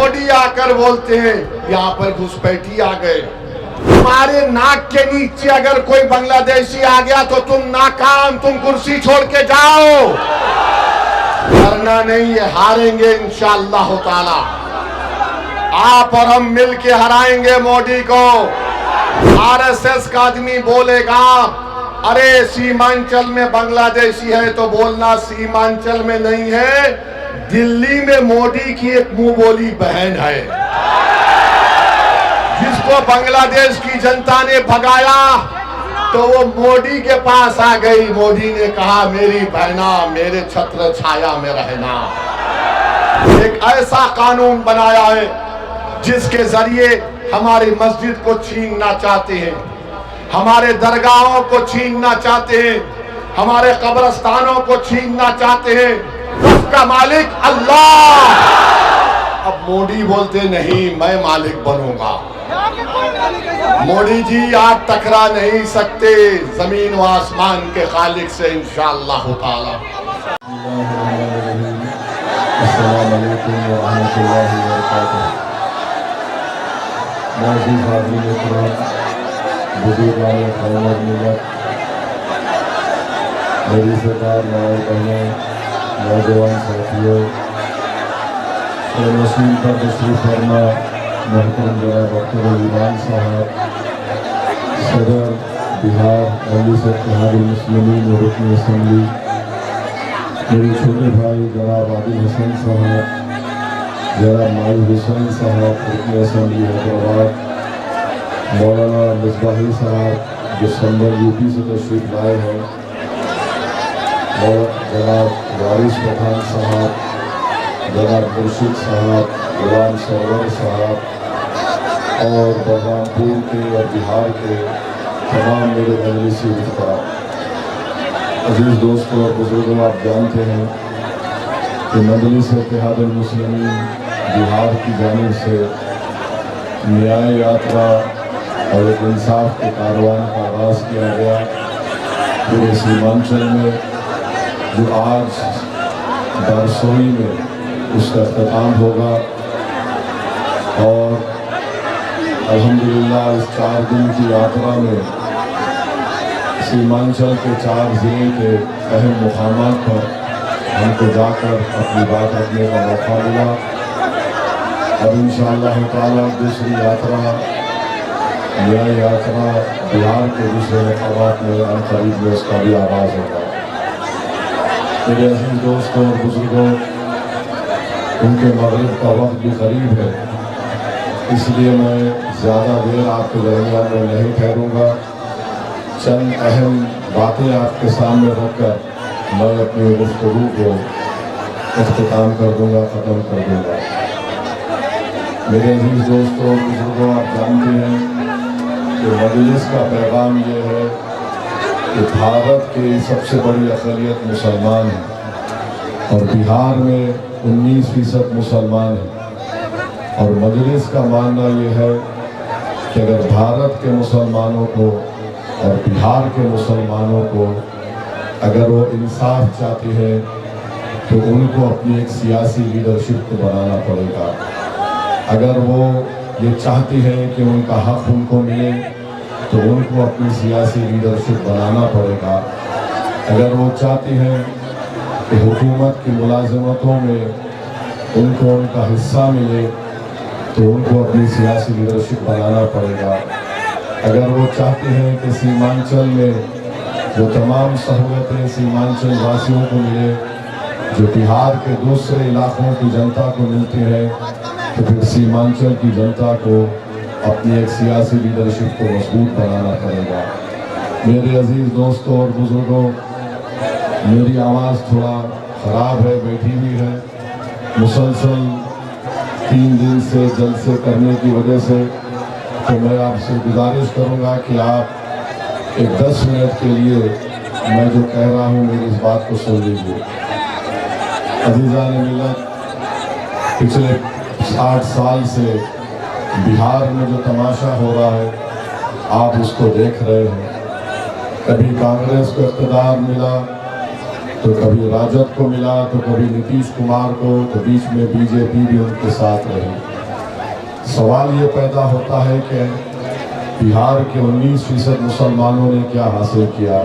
मोदी आकर बोलते हैं यहाँ पर घुसपैठी आ गए। तुम्हारे नाक के नीचे अगर कोई बांग्लादेशी आ गया तो तुम नाकाम, तुम कुर्सी छोड़ के जाओ। करना नहीं है, हारेंगे इंशाअल्लाह ताला। आप और हम मिल के हराएंगे मोदी को। आरएसएस का आदमी बोलेगा अरे सीमांचल में बांग्लादेशी है, तो बोलना सीमांचल में नहीं है, दिल्ली में मोदी की एक मुंह बोली बहन है जिसको बांग्लादेश की जनता ने भगाया, तो वो मोदी के पास आ गई। मोदी ने कहा मेरी बहना मेरे छत्र छाया में रहना। एक ऐसा कानून बनाया है जिसके जरिए हमारी मस्जिद को छीनना चाहते हैं, हमारे दरगाहों को छीनना चाहते हैं, हमारे कब्रस्तानों को छीनना चाहते हैं। उसका मालिक अल्लाह। अब मोदी बोलते नहीं मैं मालिक बनूंगा। मोदी जी आप टकरा नहीं सकते जमीन व आसमान के खालिक से इंशाअल्लाह ताला। अस्सलामु अलैकुम व रहमतुल्लाहि व बरकातुहू। मौजूद हाज़िर इकराम, बुजुर्गान ख़वानीन मिल्लत, मेरी सरकार माओ बहनों, नौजवान साथियों, नसीम पर तशरीफ़ फरमा मोहतरम जनाब अख्तर ईमान साहब, सदर बिहार मजलिस इत्तेहादुल मुस्लिमीन व रुकन असम्बली, मेरे छोटे भाई जनाब आदिल हसन साहब, जनाब माहिर हुसैन साहब रुकन असम्बली हैदराबाद, मौलाना मिसबाही साहब जो संभल यूपी से तशरीफ लाए हैं, और जनाब वारिस पठान साहब, जनाब मुर्शिद साहब, गुलाम सरवर साहब और बलरामपुर के और बिहार के तमाम मेरे मजलिसी रुफ़क़ा, अज़ीज़ दोस्तों और बुज़ुर्गों, आप जानते हैं कि मजलिस इत्तेहादुल मुस्लिमीन बिहार की जानिब से न्याय यात्रा और एक इंसाफ के कारवान का आगाज़ किया गया पूरे सीमांचल में, जो आज दारसोई में उसका अख्ताम होगा। और अल्हम्दुलिल्लाह इस 4 दिन की यात्रा में सीमांचल के 4 ज़िले के अहम मुकामात पर हमको जाकर अपनी बात रखने का मौका मिला। अब इंशाअल्लाह ताला दूसरी यात्रा, न्याय यात्रा बिहार के दूसरे मकामात में अनक़रीब में उसका भी आगाज़ होगा। मेरे अज़ीज़ दोस्तों और बुज़ुर्गों, उनके मग़रिब का वक्त भी करीब है, इसलिए मैं ज़्यादा देर आपके दरमियान में नहीं ठहरूँगा। चंद अहम बातें आपके सामने रखकर मैं अपनी गुफ्तगू को इख्तिताम कर दूँगा, ख़त्म कर दूँगा। मेरे अज़ीज़ दोस्तों और बुज़ुर्गों, आप जानते हैं कि मजलिस का पैगाम ये है कि भारत की सबसे बड़ी अक़लियत मुसलमान है और बिहार में 19% मुसलमान हैं। और मजलिस का मानना ये है कि अगर भारत के मुसलमानों को और बिहार के मुसलमानों को अगर वो इंसाफ चाहते हैं तो उनको अपनी एक सियासी लीडरशिप को बनाना पड़ेगा। अगर वो ये चाहते हैं कि उनका हक़ उनको मिले तो उनको अपनी सियासी लीडरशिप बनाना पड़ेगा। अगर वो चाहते हैं कि हुकूमत की मुलाज़मतों में उनको उनका हिस्सा मिले तो उनको अपनी सियासी लीडरशिप बनाना पड़ेगा। अगर वो चाहते हैं कि सीमांचल में वो तमाम सहूलतें सीमांचल वासियों को मिले जो बिहार के दूसरे इलाकों की जनता को मिलती हैं, तो फिर सीमांचल की जनता को अपनी एक सियासी लीडरशिप को मजबूत बनाना पड़ेगा। मेरे अज़ीज़ दोस्तों और बुज़ुर्गों, मेरी आवाज़ थोड़ा ख़राब है, बैठी हुई है, मुसलसल 3 दिन से जलसे करने की वजह से, तो मैं आपसे गुजारिश करूंगा कि आप एक 10 मिनट के लिए मैं जो कह रहा हूं मेरी इस बात को सुन लीजिए। अज़ीज़ान मिल्लत, पिछले 60 साल से बिहार में जो तमाशा हो रहा है आप उसको देख रहे हैं। कभी कांग्रेस को इक़्तिदार मिला तो कभी राजद को मिला तो कभी नीतीश कुमार को, तो बीच में बीजेपी भी उनके साथ रही। सवाल ये पैदा होता है कि बिहार के 19% मुसलमानों ने क्या हासिल किया।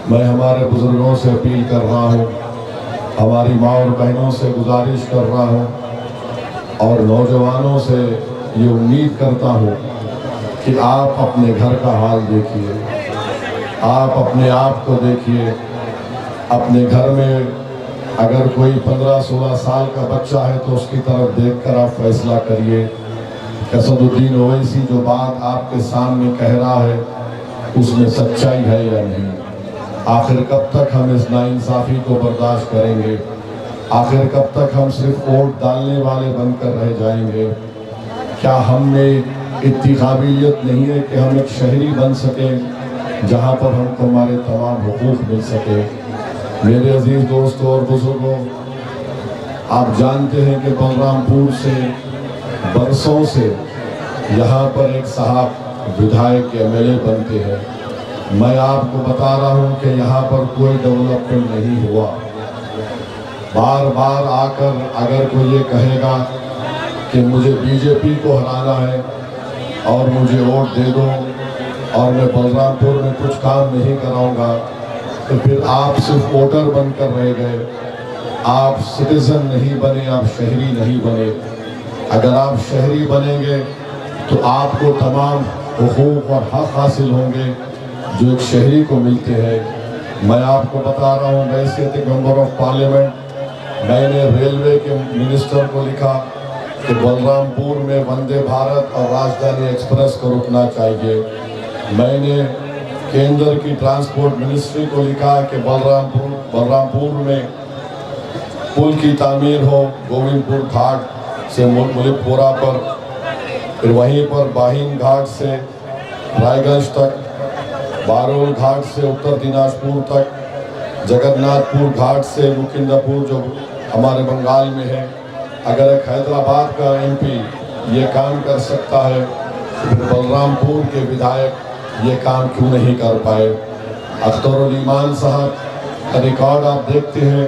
मैं हमारे बुजुर्गों से अपील कर रहा हूँ, हमारी माँ और बहनों से गुजारिश कर रहा हूँ और नौजवानों से ये उम्मीद करता हूँ कि आप अपने घर का हाल देखिए, आप अपने आप को देखिए। अपने घर में अगर कोई 15-16 साल का बच्चा है तो उसकी तरफ देखकर आप फैसला करिए। असदुद्दीन ओवैसी जो बात आपके सामने कह रहा है उसमें सच्चाई है या नहीं। आखिर कब तक हम इस नाइंसाफ़ी को बर्दाश्त करेंगे? आखिर कब तक हम सिर्फ वोट डालने वाले बनकर रह जाएंगे? क्या हम में इतनी काबिलियत नहीं है कि हम एक शहरी बन सकें जहां पर हमको हमारे तमाम हुकूक मिल सके? मेरे अजीज दोस्तों और बुजुर्गों, आप जानते हैं कि बलरामपुर से बरसों से यहाँ पर एक साहब विधायक MLA बनते हैं। मैं आपको बता रहा हूँ कि यहाँ पर कोई डेवलपमेंट नहीं हुआ। बार बार आकर अगर कोई ये कहेगा कि मुझे बीजेपी को हराना है और मुझे वोट दे दो और मैं बलरामपुर में कुछ काम नहीं कराऊंगा, तो फिर आप सिर्फ वोटर बनकर रह गए, आप सिटीजन नहीं बने, आप शहरी नहीं बने। अगर आप शहरी बनेंगे तो आपको तमाम हुकूक और हक हासिल होंगे जो एक शहरी को मिलते हैं। मैं आपको बता रहा हूँ, मैं थे मेंबर ऑफ पार्लियामेंट, मैंने रेलवे के मिनिस्टर को लिखा कि बलरामपुर में वंदे भारत और राजधानी एक्सप्रेस को रुकना चाहिए। मैंने केंद्र की ट्रांसपोर्ट मिनिस्ट्री को लिखा कि बलरामपुर में पुल की तामीर हो, गोविंदपुर घाट से मुलिकपुरा पर, फिर वहीं पर बाहिन घाट से रायगंज तक, बारोल घाट से उत्तर दिनाजपुर तक, जगन्नाथपुर घाट से मुकिंदापुर जो हमारे बंगाल में है। अगर एक हैदराबाद का MP ये काम कर सकता है तो बलरामपुर के विधायक ये काम क्यों नहीं कर पाए? अख्तरुल ईमान साहब का रिकॉर्ड आप देखते हैं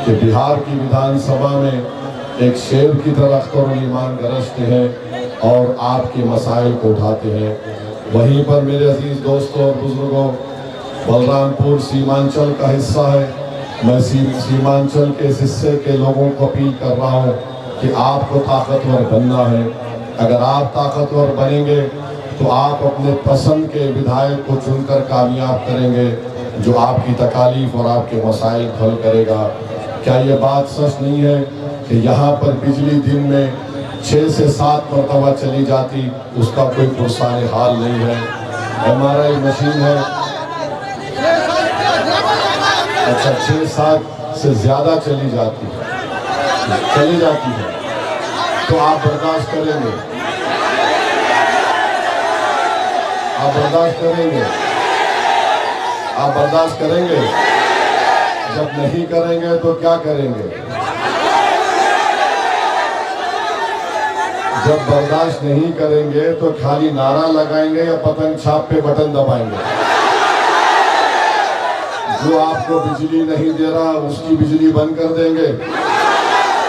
कि बिहार की विधानसभा में एक शेर की तरह अख्तरुल ईमान गरजते हैं और आपके मसाइल को उठाते हैं। वहीं पर मेरे अजीज दोस्तों और बुजुर्गों, बलरामपुर सीमांचल का हिस्सा है। मैं सीमांचल के इस हिस्से के लोगों को अपील कर रहा हूँ कि आपको ताकतवर बनना है। अगर आप ताकतवर बनेंगे तो आप अपने पसंद के विधायक को चुनकर कामयाब करेंगे जो आपकी तकालीफ और आपके मसाइल हल करेगा। क्या ये बात सच नहीं है कि यहाँ पर बिजली दिन में 6 से 7 मरतबा चली जाती, उसका कोई पुरसाने हाल नहीं है? MRI मशीन है, अच्छा 6-7 से ज़्यादा चली जाती है, तो आप बर्दाश्त करेंगे? आप बर्दाश्त करेंगे? आप बर्दाश्त करेंगे? जब नहीं करेंगे तो क्या करेंगे? जब बर्दाश्त नहीं करेंगे तो खाली नारा लगाएंगे या पतंग छाप पे बटन दबाएंगे? जो आपको बिजली नहीं दे रहा उसकी बिजली बंद कर देंगे?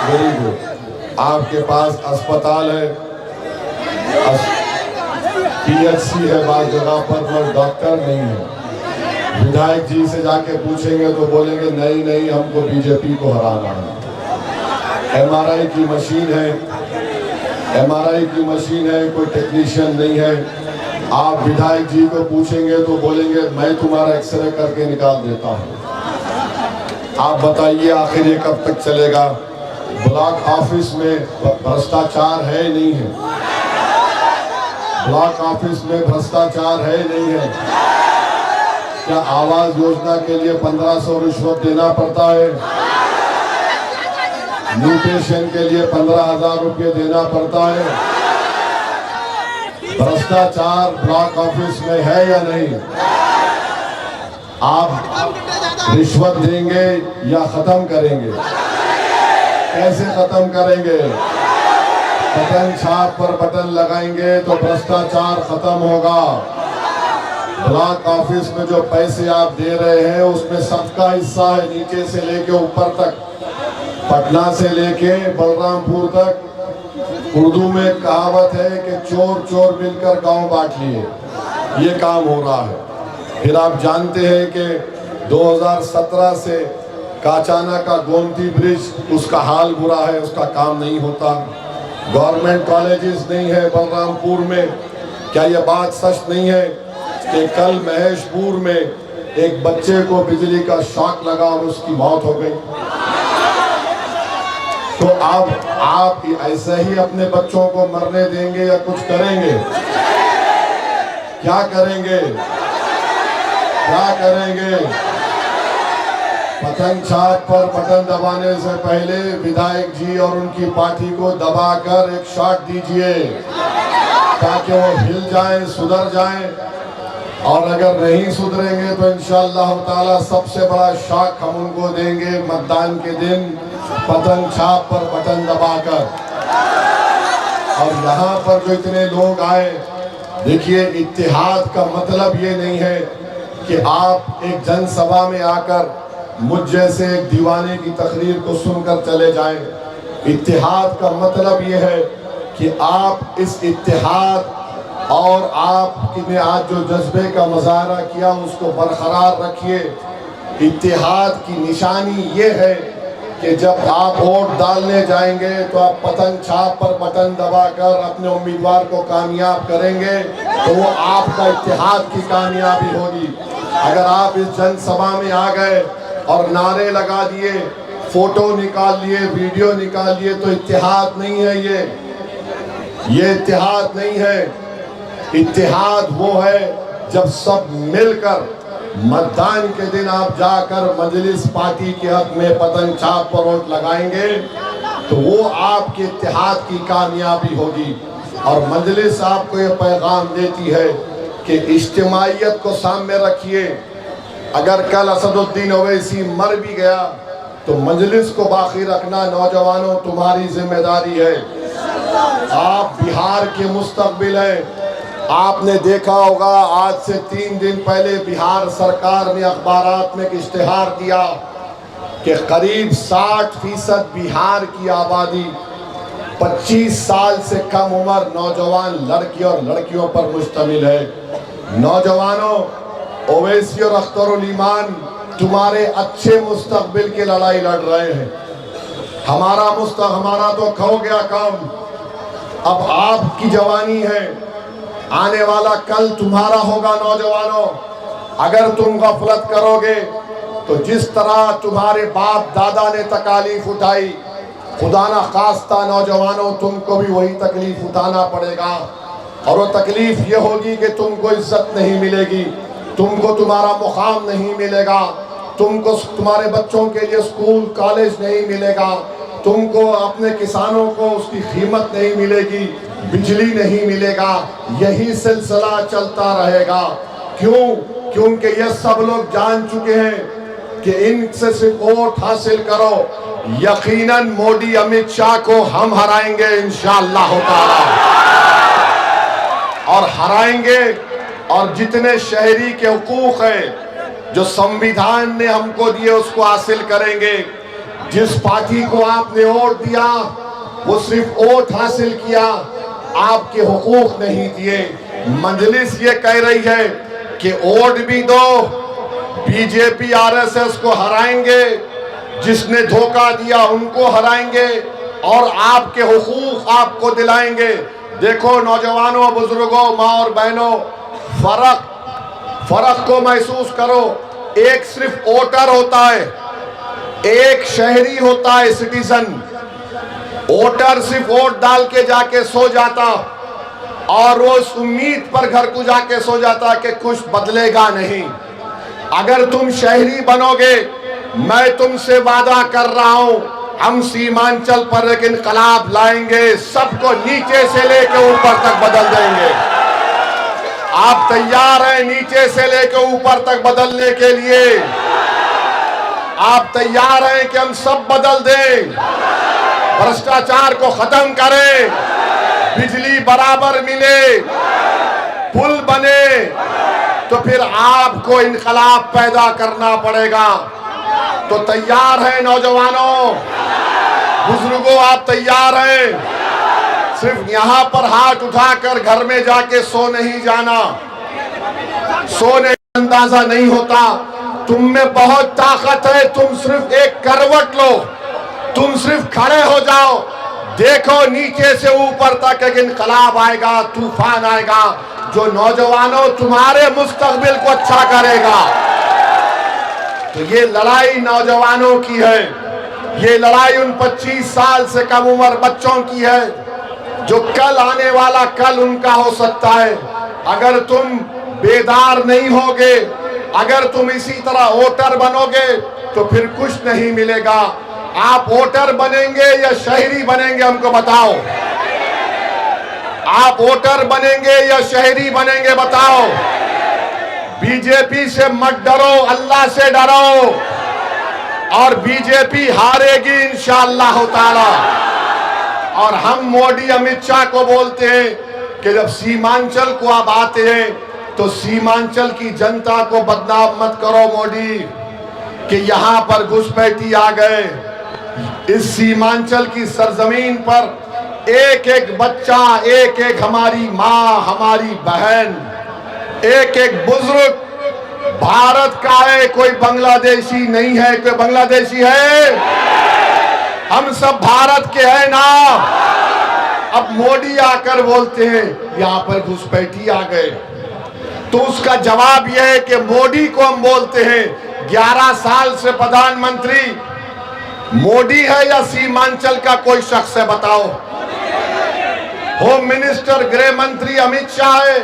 Very good. आपके पास अस्पताल है, PHC है, बात जगह पर डॉक्टर नहीं है। विधायक जी से जाके पूछेंगे तो बोलेंगे नहीं हमको बीजेपी को हराना है। MRI की मशीन है, कोई टेक्नीशियन नहीं है। आप विधायक जी को पूछेंगे तो बोलेंगे मैं तुम्हारा एक्सरे करके निकाल देता हूँ। आप बताइए आखिर ये कब तक चलेगा? ब्लॉक ऑफिस में भ्रष्टाचार है नहीं है? ब्लॉक ऑफिस में भ्रष्टाचार है नहीं है? क्या आवास योजना के लिए 1500 रिश्वत देना पड़ता है? म्यूटेशन के लिए 15,000 रुपये देना पड़ता है? भ्रष्टाचार ब्लॉक ऑफिस में है या नहीं? आप रिश्वत देंगे या खत्म करेंगे? कैसे खत्म करेंगे? बटन छाप पर बटन लगाएंगे तो भ्रष्टाचार खत्म होगा। ब्लॉक ऑफिस में जो पैसे आप दे रहे हैं उसमें सबका हिस्सा है, नीचे से लेके ऊपर तक, पटना से लेके बलरामपुर तक उर्दू में कहावत है कि चोर चोर मिलकर गांव बांट लिए, ये काम हो रहा है। फिर आप जानते हैं कि 2017 से काचाना का गोमती ब्रिज, उसका हाल बुरा है, उसका काम नहीं होता। गवर्नमेंट कॉलेजेस नहीं है बलरामपुर में। क्या यह बात सच नहीं है कि कल महेशपुर में एक बच्चे को बिजली का शॉक लगा और उसकी मौत हो गई? तो अब आप ऐसे ही अपने बच्चों को मरने देंगे या कुछ करेंगे? क्या करेंगे? क्या करेंगे? पतंग छाप पर बटन दबाने से पहले विधायक जी और उनकी पार्टी को दबाकर एक शॉट दीजिए ताकि वो हिल जाएं, सुधर जाएं। और अगर नहीं सुधरेंगे तो इंशाअल्लाह ताला सबसे बड़ा शॉक हम उनको देंगे मतदान के दिन, पतंग छाप पर बटन दबाकर। और यहाँ पर जो इतने लोग आए, देखिए इत्तेहाद का मतलब ये नहीं है कि आप एक जनसभा में आकर मुझ जैसे एक दीवाने की तकरीर को सुनकर चले जाएं। इत्तेहाद का मतलब ये है कि आप इस इत्तेहाद और आपने आज जो जज्बे का मुजाहरा किया उसको बरकरार रखिए। इत्तेहाद की निशानी ये है कि जब आप वोट डालने जाएंगे तो आप पतंग छाप पर बटन दबाकर अपने उम्मीदवार को कामयाब करेंगे, तो वो आपका इत्तेहाद की कामयाबी होगी। अगर आप इस जनसभा में आ गए और नारे लगा दिए, फोटो निकाल लिए, वीडियो निकाल लिए, तो इत्तेहाद नहीं है ये इत्तेहाद नहीं है। इत्तेहाद वो है जब सब मिलकर मतदान के दिन आप जाकर मजलिस पार्टी के हक में पतंग छाप पर वोट लगाएंगे, तो वो आपके इत्तेहाद की कामयाबी होगी। और मजलिस आपको ये पैगाम देती है कि इज्तिमाइयत को सामने रखिए। अगर कल असदुद्दीन ओवैसी मर भी गया तो मजलिस को बाकी रखना नौजवानों तुम्हारी जिम्मेदारी है। आप बिहार के मुस्तकबिल हैं। आपने देखा होगा आज से 3 दिन पहले बिहार सरकार ने अखबारात में एक इश्तिहार दिया कि करीब 60% बिहार की आबादी 25 साल से कम उम्र नौजवान लड़की और लड़कियों पर मुश्तमिल है। नौजवानों, ओवैसी और अख्तरुल ईमान तुम्हारे अच्छे मुस्तकबिल की लड़ाई लड़ रहे हैं। हमारा तो खो गया काम। अब आपकी जवानी है, आने वाला कल तुम्हारा होगा। नौजवानों, अगर तुम गफलत करोगे तो जिस तरह तुम्हारे बाप दादा ने तकालीफ उठाई, खुदा ना खास्ता नौजवानों तुमको भी वही तकलीफ उठाना पड़ेगा। और वो तकलीफ ये होगी कि तुमको इज्जत नहीं मिलेगी, तुमको तुम्हारा मुकाम नहीं मिलेगा, तुमको तुम्हारे बच्चों के लिए स्कूल कॉलेज नहीं मिलेगा, तुमको अपने किसानों को उसकी कीमत नहीं मिलेगी, बिजली नहीं मिलेगा। यही सिलसिला चलता रहेगा। क्यों? क्योंकि ये सब लोग जान चुके हैं कि इनसे सिर्फ वोट हासिल करो, यकीनन मोदी अमित शाह को हम हराएंगे इंशाअल्लाह ताला। और हराएंगे, और जितने शहरी के हुकूक है जो संविधान ने हमको दिए उसको हासिल करेंगे। जिस पार्टी को आपने वोट दिया वो सिर्फ वोट हासिल किया, आपके हुकूक नहीं दिए। मजलिस ये कह रही है कि वोट भी दो, बीजेपी आरएसएस को हराएंगे, जिसने धोखा दिया उनको हराएंगे और आपके हुकूक आपको दिलाएंगे। देखो नौजवानों, बुजुर्गों, माँ और बहनों, फर्क को महसूस करो। एक सिर्फ वोटर होता है, एक शहरी होता है सिटीजन। वोटर सिर्फ वोट डाल के जाके सो जाता और वो इस उम्मीद पर घर को जाके सो जाता कि कुछ बदलेगा नहीं। अगर तुम शहरी बनोगे, मैं तुमसे वादा कर रहा हूं, हम सीमांचल पर एक इनकलाब लाएंगे, सबको नीचे से लेकर ऊपर तक बदल देंगे। आप तैयार हैं नीचे से लेकर ऊपर तक बदलने के लिए? आप तैयार हैं कि हम सब बदल दें, भ्रष्टाचार को खत्म करें, बिजली बराबर मिले, पुल बने? तो फिर आपको इनकलाब पैदा करना पड़ेगा। तो तैयार हैं नौजवानों, बुजुर्गों, आप तैयार हैं? सिर्फ यहां पर हाथ उठाकर घर में जाके सो नहीं जाना, सोने का अंदाजा नहीं होता। तुम में बहुत ताकत है, तुम सिर्फ एक करवट लो, तुम सिर्फ खड़े हो जाओ, देखो नीचे से ऊपर तक एक इनकलाब आएगा, तूफान आएगा जो नौजवानों तुम्हारे मुस्तकबिल को अच्छा करेगा। तो ये लड़ाई नौजवानों की है, ये लड़ाई उन 25 साल से कम उम्र बच्चों की है जो कल आने वाला कल उनका हो सकता है। अगर तुम बेदार नहीं होगे, अगर तुम इसी तरह वोटर बनोगे तो फिर कुछ नहीं मिलेगा। आप वोटर बनेंगे या शहरी बनेंगे, हमको बताओ। आप वोटर बनेंगे या शहरी बनेंगे, बताओ। बीजेपी से मत डरो, अल्लाह से डरो, और बीजेपी हारेगी इंशाअल्लाह ताला। और हम मोदी अमित शाह को बोलते हैं कि जब सीमांचल को आप आते हैं तो सीमांचल की जनता को बदनाम मत करो मोदी कि यहां पर घुसपैठी आ गए। इस सीमांचल की सरजमीन पर एक एक बच्चा, एक एक हमारी माँ, हमारी बहन, एक एक बुजुर्ग भारत का है, कोई बांग्लादेशी नहीं है। कोई बांग्लादेशी है? हम सब भारत के हैं ना। अब मोदी आकर बोलते हैं यहां पर घुसपैठी आ गए, तो उसका जवाब यह है कि मोदी को हम बोलते हैं 11 साल से प्रधानमंत्री मोदी है या सीमांचल का कोई शख्स है, बताओ। होम मिनिस्टर, गृह मंत्री अमित शाह है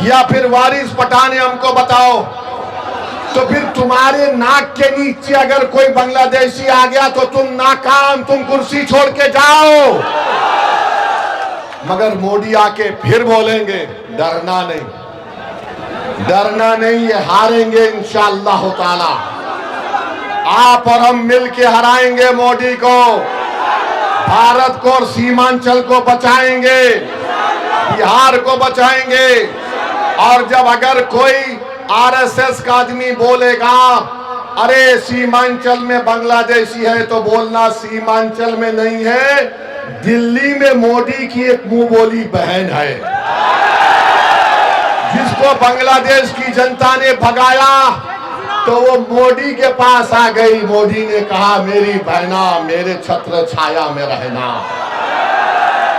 या फिर वारिस पठान है, हमको बताओ। तो फिर तुम्हारे नाक के नीचे अगर कोई बांग्लादेशी आ गया तो तुम नाकाम, तुम कुर्सी छोड़ के जाओ। मगर मोदी आके फिर बोलेंगे डरना नहीं, डरना नहीं, ये हारेंगे इंशाअल्लाह ताला। आप और हम मिलके हराएंगे मोदी को, भारत को और सीमांचल को बचाएंगे, बिहार को बचाएंगे। और जब अगर कोई आरएसएस का आदमी बोलेगा अरे सीमांचल में बांग्लादेशी है, तो बोलना सीमांचल में नहीं है, दिल्ली में मोदी की एक मुंह बोली बहन है जिसको बांग्लादेश की जनता ने भगाया, तो वो मोदी के पास आ गई। मोदी ने कहा मेरी बहना, मेरे छत्र छाया में रहना।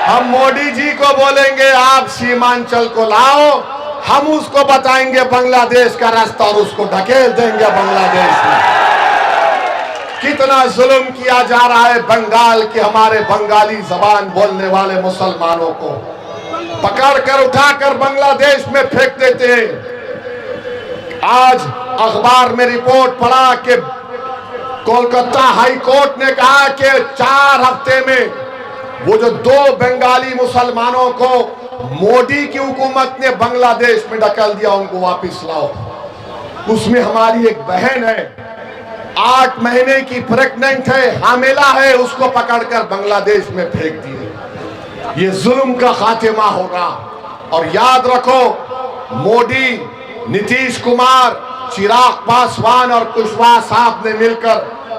हम मोदी जी को बोलेंगे आप सीमांचल को लाओ, हम उसको बताएंगे बांग्लादेश का रास्ता और उसको ढकेल देंगे बांग्लादेश में। कितना जुल्म किया जा रहा है बंगाल के हमारे बंगाली जबान बोलने वाले मुसलमानों को पकड़कर उठाकर बांग्लादेश में फेंक देते हैं। आज अखबार में रिपोर्ट पढ़ा कि कोलकाता हाई कोर्ट ने कहा कि 4 हफ्ते में वो जो 2 बंगाली मुसलमानों को मोदी की हुकूमत ने बांग्लादेश में ढकेल दिया, उनको वापस लाओ। उसमें हमारी एक बहन है, 8 महीने की प्रेग्नेंट है, हामिला है, उसको पकड़कर बांग्लादेश में फेंक दिए। ये जुल्म का खात्मा होगा। और याद रखो, मोदी, नीतीश कुमार, चिराग पासवान और कुशवाहा साहब ने मिलकर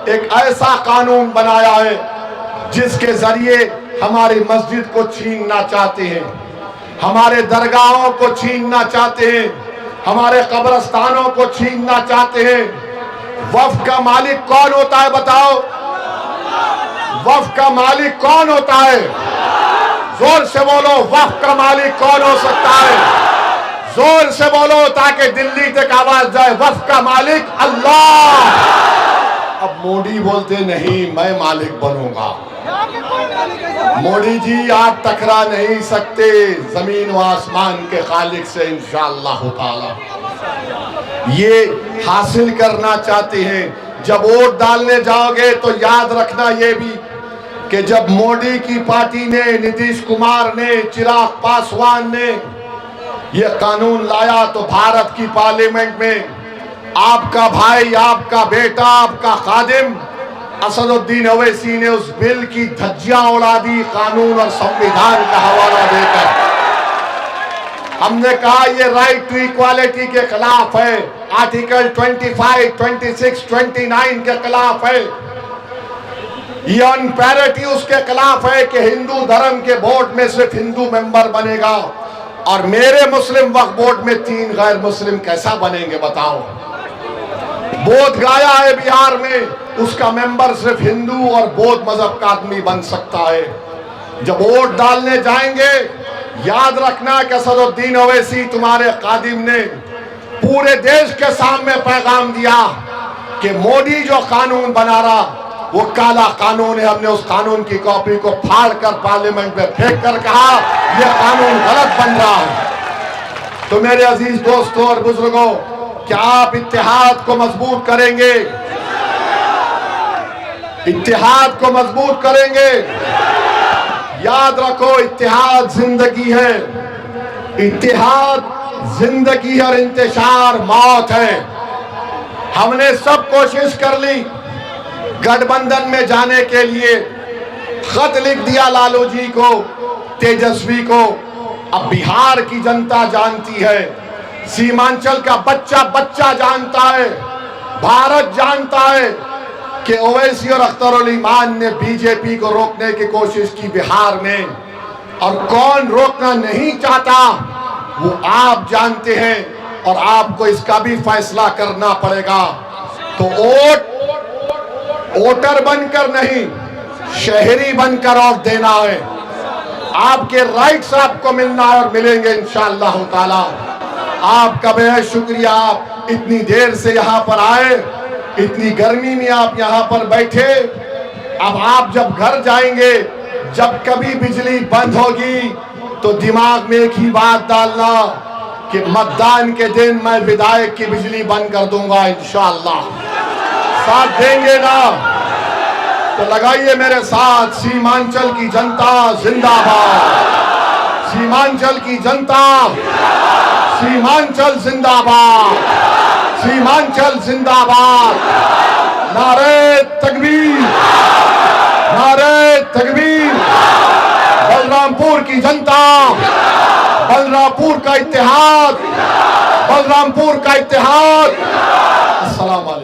एक ऐसा कानून बनाया है जिसके जरिए हमारी मस्जिद को छीनना चाहते हैं, हमारे दरगाहों को छीनना चाहते हैं, हमारे कब्रस्तानों को छीनना चाहते हैं। वक्फ का मालिक कौन होता है, बताओ? वक्फ का मालिक कौन होता है? जोर से बोलो, वक्फ का मालिक कौन हो सकता है? जोर से बोलो ताकि दिल्ली तक आवाज जाए, वक्फ का मालिक अल्लाह। अब मोदी बोलते नहीं मैं मालिक बनूंगा। मोदी जी आप टकरा नहीं सकते जमीन व आसमान के खालिक से इंशाअल्लाह ताला। ये हासिल करना चाहते हैं। जब वोट डालने जाओगे तो याद रखना ये भी कि जब मोदी की पार्टी ने, नीतीश कुमार ने, चिराग पासवान ने ये कानून लाया तो भारत की पार्लियामेंट में आपका भाई, आपका बेटा, आपका खादिम असदुद्दीन ओवैसी ने उस बिल की धज्जियां उड़ा दी कानून और संविधान का हवाला देकर। हमने कहा ये राइट टू इक्वालिटी के खिलाफ है, आर्टिकल 25, 26, 29 के खिलाफ है। ये अनपैरिटी उसके खिलाफ है कि हिंदू धर्म के बोर्ड में सिर्फ हिंदू मेंबर बनेगा और मेरे मुस्लिम वक्फ बोर्ड में 3 गैर मुस्लिम कैसा बनेंगे बताओ। बोध गया है बिहार में, उसका मेंबर सिर्फ हिंदू और बौद्ध मजहब का आदमी बन सकता है। जब वोट डालने जाएंगे याद रखना कि असदुद्दीन ओवैसी तुम्हारे कादिम ने पूरे देश के सामने पैगाम दिया कि मोदी जो कानून बना रहा वो काला कानून है। हमने उस कानून की कॉपी को फाड़ कर पार्लियामेंट में फेंक कर कहा यह कानून गलत बन रहा है। तो मेरे अजीज दोस्तों और बुजुर्गों, क्या आप इत्तेहाद को मजबूत करेंगे? इत्तेहाद को मजबूत करेंगे। याद रखो, इत्तेहाद जिंदगी है, इत्तेहाद जिंदगी और इंतशार मौत है। हमने सब कोशिश कर ली गठबंधन में जाने के लिए, खत लिख दिया लालू जी को, तेजस्वी को। अब बिहार की जनता जानती है, सीमांचल का बच्चा बच्चा जानता है, भारत जानता है कि ओवैसी और अख्तर ईमान ने बीजेपी को रोकने की कोशिश की बिहार में, और कौन रोकना नहीं चाहता वो आप जानते हैं और आपको इसका भी फैसला करना पड़ेगा। तो वोटर बनकर नहीं, शहरी बनकर वोट देना है। आपके राइट्स आपको मिलना है और मिलेंगे इंशाअल्लाह ताला। आपका बेहद शुक्रिया, आप इतनी देर से यहाँ पर आए, इतनी गर्मी में आप यहाँ पर बैठे। अब आप जब घर जाएंगे, जब कभी बिजली बंद होगी तो दिमाग में एक ही बात डालना कि मतदान के दिन मैं विधायक की बिजली बंद कर दूंगा इंशाअल्लाह। साथ देंगे ना? तो लगाइए मेरे साथ, सीमांचल की जनता जिंदाबाद, सीमांचल की जनता, सीमांचल जिंदाबाद, सीमांचल जिंदाबाद। नारे तकबीर, नारे तकबीर। बलरामपुर की जनता, बलरामपुर का इत्तेहाद, बलरामपुर का इत्तेहाद। अस्सलाम वालेकुम।